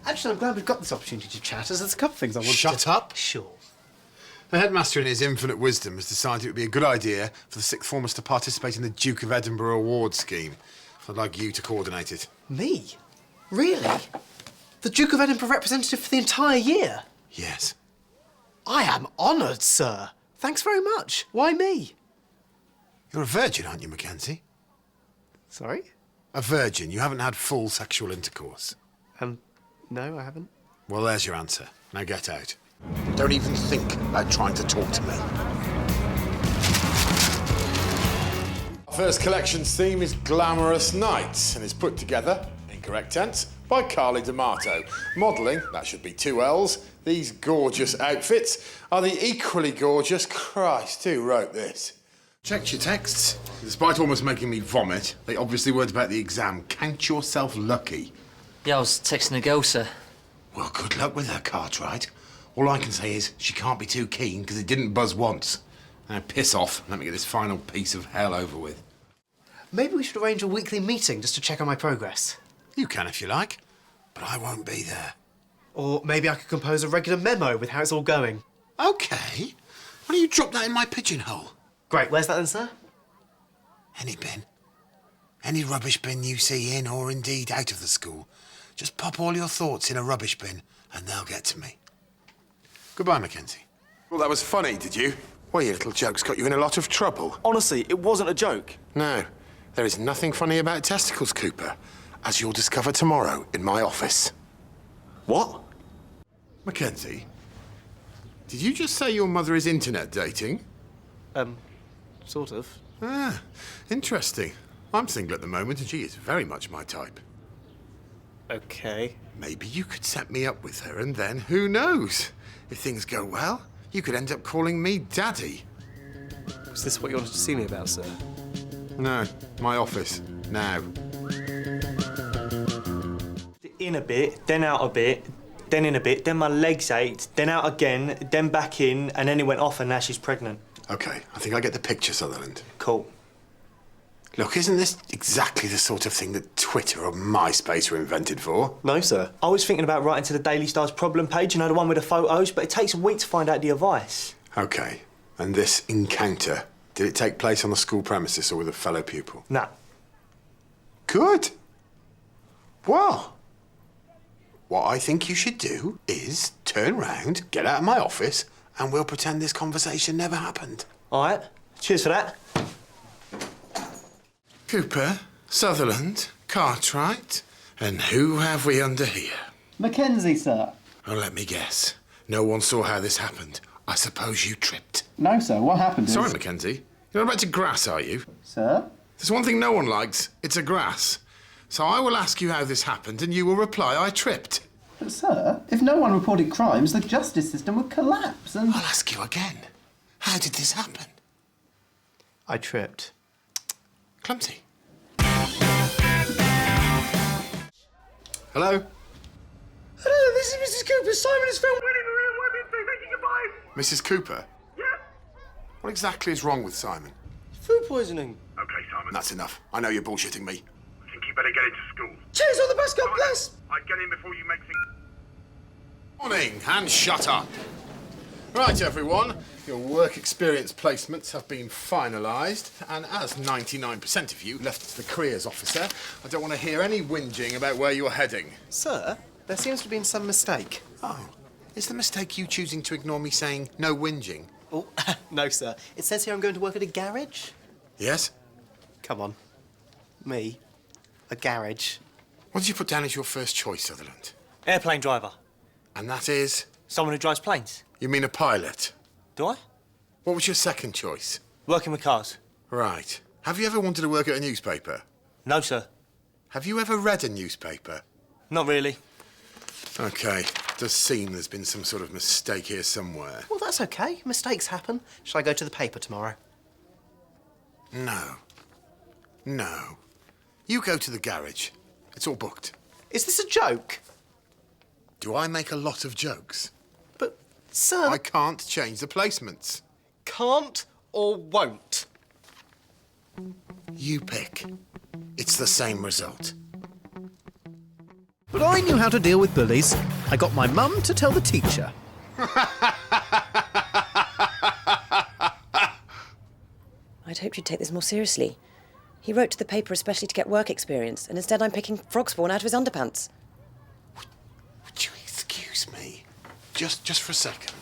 Actually, I'm glad we've got this opportunity to chat, as there's a couple of things I want to... Shut up. Sure. The headmaster, in his infinite wisdom, has decided it would be a good idea for the sixth formers to participate in the Duke of Edinburgh Award scheme. I'd like you to coordinate it. Me? Really? The Duke of Edinburgh representative for the entire year? Yes. I am honoured, sir. Thanks very much. Why me? You're a virgin, aren't you, Mackenzie? Sorry? A virgin. You haven't had full sexual intercourse. No, I haven't. Well, there's your answer. Now get out. Don't even think about trying to talk to me. Our first collection's theme is Glamorous Nights and is put together, incorrect tense, by Carly D'Amato. Modelling, that should be 2 L's. These gorgeous outfits are the equally gorgeous Christ, who wrote this? Checked your texts. Despite almost making me vomit, they obviously weren't about the exam. Count yourself lucky. Yeah, I was texting a girl, sir. Well, good luck with her, Cartwright. All I can say is she can't be too keen because it didn't buzz once. Now piss off and let me get this final piece of hell over with. Maybe we should arrange a weekly meeting just to check on my progress. You can if you like, but I won't be there. Or maybe I could compose a regular memo with how it's all going. OK. Why don't you drop that in my pigeonhole? Great, where's that then, sir? Any bin. Any rubbish bin you see in or indeed out of the school. Just pop all your thoughts in a rubbish bin and they'll get to me. Goodbye, Mackenzie. Well, that was funny, did you? Well, your little joke's got you in a lot of trouble. Honestly, it wasn't a joke. No, there is nothing funny about testicles, Cooper, as you'll discover tomorrow in my office. What? Mackenzie, did you just say your mother is internet dating? Sort of. Ah, interesting. I'm single at the moment and she is very much my type. OK. Maybe you could set me up with her and then, who knows? If things go well, you could end up calling me Daddy. Is this what you wanted to see me about, sir? No, my office, now. In a bit, then out a bit, then in a bit, then my legs ached, then out again, then back in, and then it went off and now she's pregnant. OK, I think I get the picture, Sutherland. Cool. Look, isn't this exactly the sort of thing that Twitter or MySpace were invented for? No, sir. I was thinking about writing to the Daily Star's problem page, you know, the one with the photos, but it takes a week to find out the advice. OK, and this encounter, did it take place on the school premises or with a fellow pupil? Nah. Good. Well, what I think you should do is turn round, get out of my office, and we'll pretend this conversation never happened. All right. Cheers for that. Cooper, Sutherland, Cartwright, and who have we under here? Mackenzie, sir. Oh, let me guess. No one saw how this happened. I suppose you tripped. No, sir. What happened is... Sorry, Mackenzie. You're not about to grass, are you? Sir? There's one thing no one likes. It's a grass. So I will ask you how this happened, and you will reply, I tripped. But, sir, if no one reported crimes, the justice system would collapse and... I'll ask you again. How did this happen? I tripped. Clumsy. Hello? Hello, this is Mrs. Cooper. Simon has found taking a bite. Mrs. Cooper? Yeah. What exactly is wrong with Simon? Food poisoning. OK, Simon. That's enough. I know you're bullshitting me. I think you better get into school. Cheers on the bus, God bless. I'd get in before you make things... Morning, and shut up. Right, everyone. Your work experience placements have been finalised, and as 99% of you left to the careers officer, I don't want to hear any whinging about where you're heading. Sir, there seems to have been some mistake. Oh, is the mistake you choosing to ignore me saying no whinging? Oh, no, sir. It says here I'm going to work at a garage. Yes? Come on. Me? A garage? What did you put down as your first choice, Sutherland? Airplane driver. And that is? Someone who drives planes. You mean a pilot? Do I? What was your second choice? Working with cars. Right. Have you ever wanted to work at a newspaper? No, sir. Have you ever read a newspaper? Not really. OK. Does seem there's been some sort of mistake here somewhere. Well, that's OK. Mistakes happen. Shall I go to the paper tomorrow? No. No. You go to the garage. It's all booked. Is this a joke? Do I make a lot of jokes? But, sir... I can't change the placements. Can't or won't? You pick. It's the same result. But I knew how to deal with bullies. I got my mum to tell the teacher. I'd hoped you'd take this more seriously. He wrote to the paper especially to get work experience, and instead I'm picking frog spawn out of his underpants. Would you excuse me? Just for a second.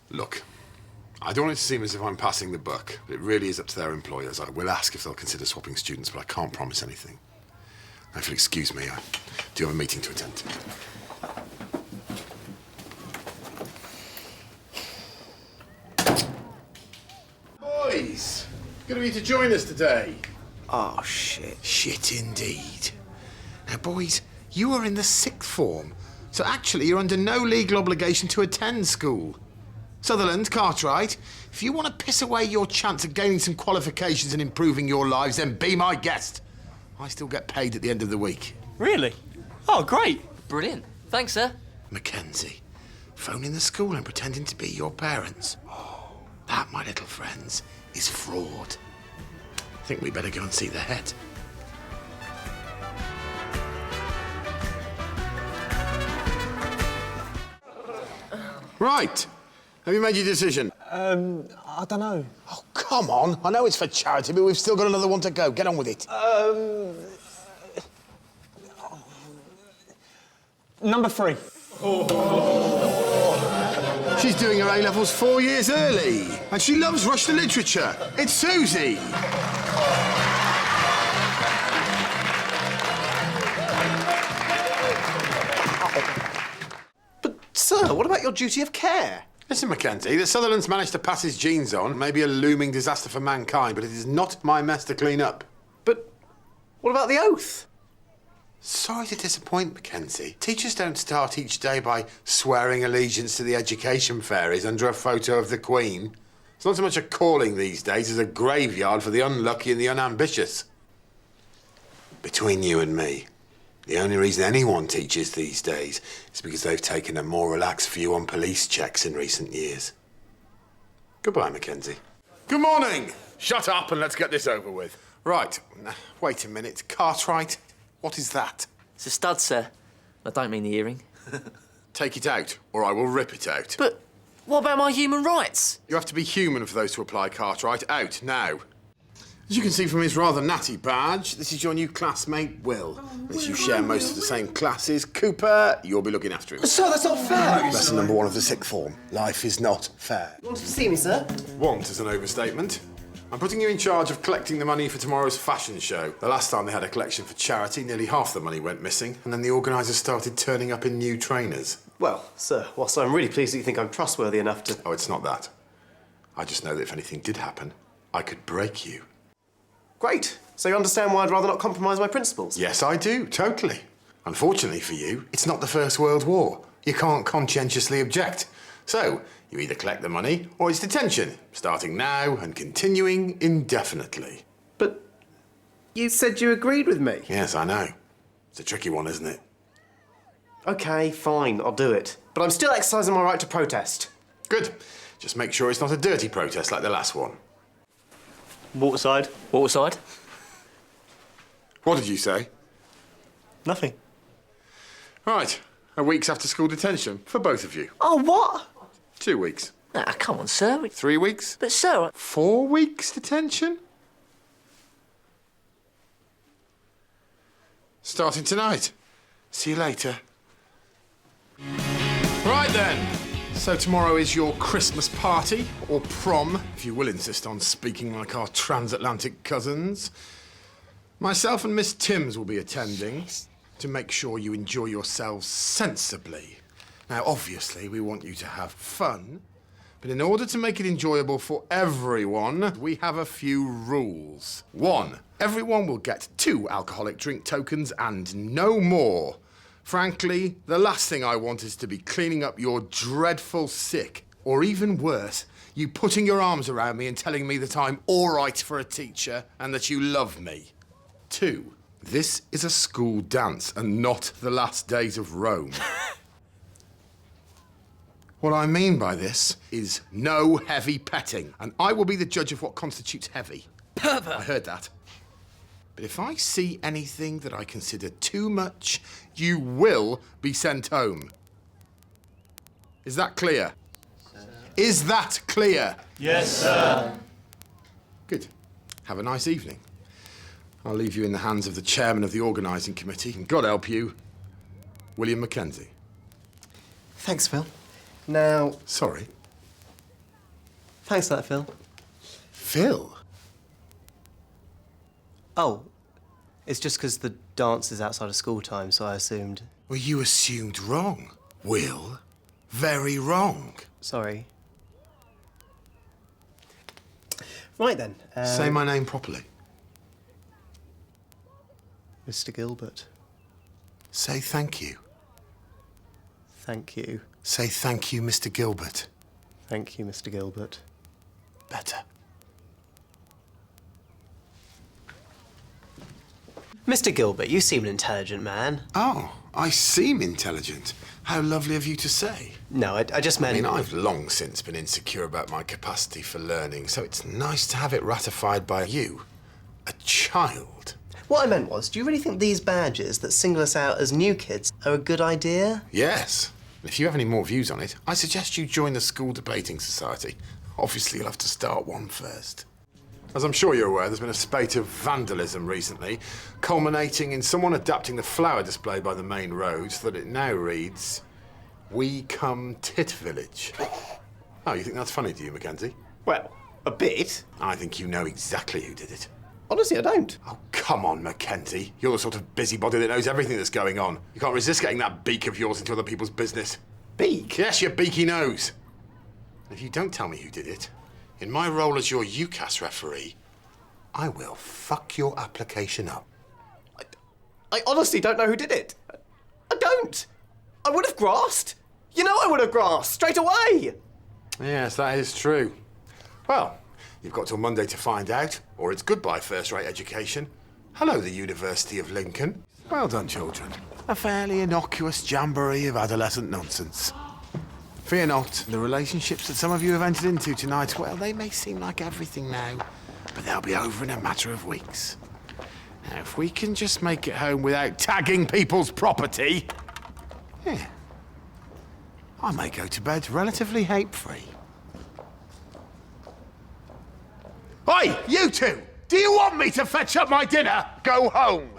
Look, I don't want it to seem as if I'm passing the buck, but it really is up to their employers. I will ask if they'll consider swapping students, but I can't promise anything. Now, if you'll excuse me, I do have a meeting to attend to. Boys, good of you to join us today. Oh, shit. Shit indeed. Now, boys, you are in the sixth form, so actually you're under no legal obligation to attend school. Sutherland, Cartwright, if you want to piss away your chance of gaining some qualifications and improving your lives, then be my guest. I still get paid at the end of the week. Really? Oh, great. Brilliant. Thanks, sir. Mackenzie, phoning the school and pretending to be your parents. Oh, that, my little friends, is fraud. I think we better go and see the head. Right. Have you made your decision? I don't know. Oh, come on. I know it's for charity, but we've still got another one to go. Get on with it. Number 3. She's doing her A-levels 4 years early. And she loves Russian literature. It's Susie. But, sir, what about your duty of care? Listen, Mackenzie, that Sutherland's managed to pass his genes on may be a looming disaster for mankind, but it is not my mess to clean up. But what about the oath? Sorry to disappoint, Mackenzie. Teachers don't start each day by swearing allegiance to the education fairies under a photo of the Queen. It's not so much a calling these days as a graveyard for the unlucky and the unambitious. Between you and me, the only reason anyone teaches these days is because they've taken a more relaxed view on police checks in recent years. Goodbye, Mackenzie. Good morning! Shut up and let's get this over with. Right, wait a minute. Cartwright, what is that? It's a stud, sir. I don't mean the earring. Take it out, or I will rip it out. But what about my human rights? You have to be human for those to apply, Cartwright. Out, now. As you can see from his rather natty badge, this is your new classmate, Will. As you share most of the same classes, Cooper, you'll be looking after him. Sir, that's not fair. Lesson number 1 of the sixth form. Life is not fair. You wanted to see me, sir? Want is an overstatement. I'm putting you in charge of collecting the money for tomorrow's fashion show. The last time they had a collection for charity, nearly half the money went missing, and then the organisers started turning up in new trainers. Well, sir, whilst I'm really pleased that you think I'm trustworthy enough to... Oh, it's not that. I just know that if anything did happen, I could break you. Great. So you understand why I'd rather not compromise my principles? Yes, I do, totally. Unfortunately for you, it's not the First World War. You can't conscientiously object. So, you either collect the money or it's detention, starting now and continuing indefinitely. But you said you agreed with me. Yes, I know. It's a tricky one, isn't it? OK, fine, I'll do it. But I'm still exercising my right to protest. Good. Just make sure it's not a dirty protest like the last one. Waterside. Waterside? What did you say? Nothing. Right. A week's after-school detention for both of you. Oh, what? 2 weeks. Ah, come on, sir. 3 weeks. But, sir... 4 weeks detention? Starting tonight. See you later. Right then. So tomorrow is your Christmas party, or prom, if you will insist on speaking like our transatlantic cousins. Myself and Miss Timms will be attending to make sure you enjoy yourselves sensibly. Now, obviously, we want you to have fun, but in order to make it enjoyable for everyone, we have a few rules. 1, everyone will get 2 alcoholic drink tokens and no more. Frankly, the last thing I want is to be cleaning up your dreadful sick Or even worse, you putting your arms around me and telling me that I'm all right for a teacher and that you love me. 2, this is a school dance and not the last days of Rome. What I mean by this is no heavy petting, and I will be the judge of what constitutes heavy. Pervert! I heard that. But if I see anything that I consider too much, you will be sent home. Is that clear? Is that clear? Yes, sir. Good. Have a nice evening. I'll leave you in the hands of the chairman of the organising committee, and God help you, William Mackenzie. Thanks, Phil. Now, Sorry. thanks for that, Phil. Phil? Oh, it's just because the dance is outside of school time, so I assumed. Well, you assumed wrong, Will. Very wrong. Sorry. Right then. Say my name properly. Mr. Gilbert. Say thank you. Thank you. Say thank you, Mr. Gilbert. Thank you, Mr. Gilbert. Better. Mr. Gilbert, you seem an intelligent man. Oh, I seem intelligent. How lovely of you to say. No, I just meant... I mean, I've long since been insecure about my capacity for learning, so it's nice to have it ratified by you, a child. What I meant was, do you really think these badges that single us out as new kids are a good idea? Yes. If you have any more views on it, I suggest you join the School Debating Society. Obviously, you'll have to start one first. As I'm sure you're aware, there's been a spate of vandalism recently, culminating in someone adapting the flower display by the main road so that it now reads, "We come Tit Village." Oh, you think that's funny, do you, Mackenzie? Well, a bit. I think you know exactly who did it. Honestly, I don't. Oh, come on, Mackenzie. You're the sort of busybody that knows everything that's going on. You can't resist getting that beak of yours into other people's business. Beak? Yes, your beaky nose. And if you don't tell me who did it, in my role as your UCAS referee, I will fuck your application up. I honestly don't know who did it. I don't. I would have grasped. You know I would have grasped straight away. Yes, that is true. Well, you've got till Monday to find out, or it's goodbye first-rate education. Hello, the University of Lincoln. Well done, children. A fairly innocuous jamboree of adolescent nonsense. Fear not, the relationships that some of you have entered into tonight, well, they may seem like everything now, but they'll be over in a matter of weeks. Now, if we can just make it home without tagging people's property, yeah, I may go to bed relatively hate-free. Oi, you two! Do you want me to fetch up my dinner? Go home!